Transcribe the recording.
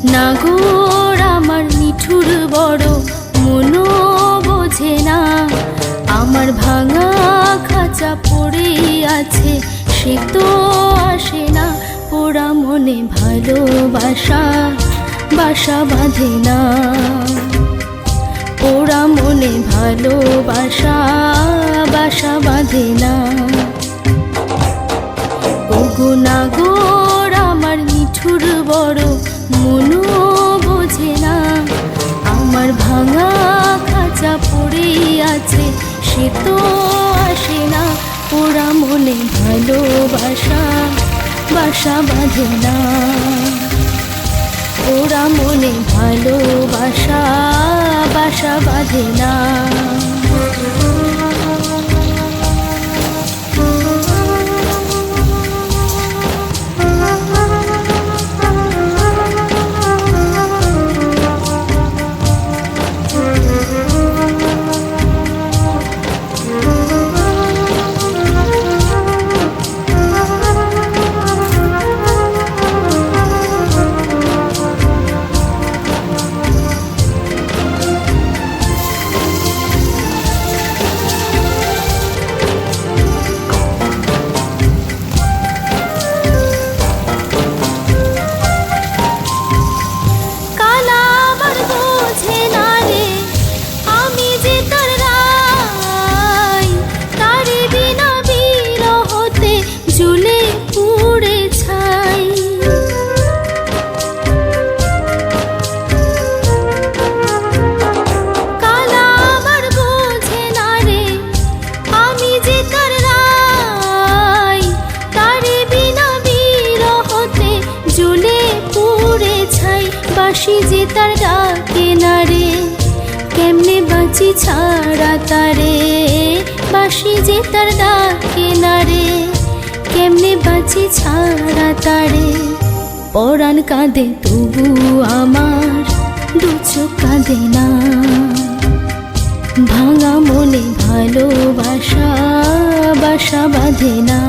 নাগর আমার নিঠুর বড়, মনও বোঝে না। আমার ভাঙা খাঁচা পড়ে আছে, সে তো আসে না। পোড়া মনে ভালোবাসা বাসা বাঁধে না। পোড়া মনে ভালোবাসা বাসা বাঁধে না। ওগো নাগর আমার নিঠুর বড়, মনও বোঝে না। আমার ভাঙা খাঁচা পড়ে আছে, সে তো আসে না। পোড়া মনে ভালোবাসা বাসা বাঁধে না। পোড়া মনে ভালোবাসা বাসা বাঁধে না। বাঁশি যে তার ডাকে না রে, কেমনে বাঁচি ছাড়া তারে। বাঁশি যে তার ডাকে না রে, কেমনে বাঁচি ছাড়া তারে। পরাণ কাঁদে তবু আমার দু চোখ কাঁদে না। ভাঙা মনে ভালোবাসা বাসা বাঁধে না।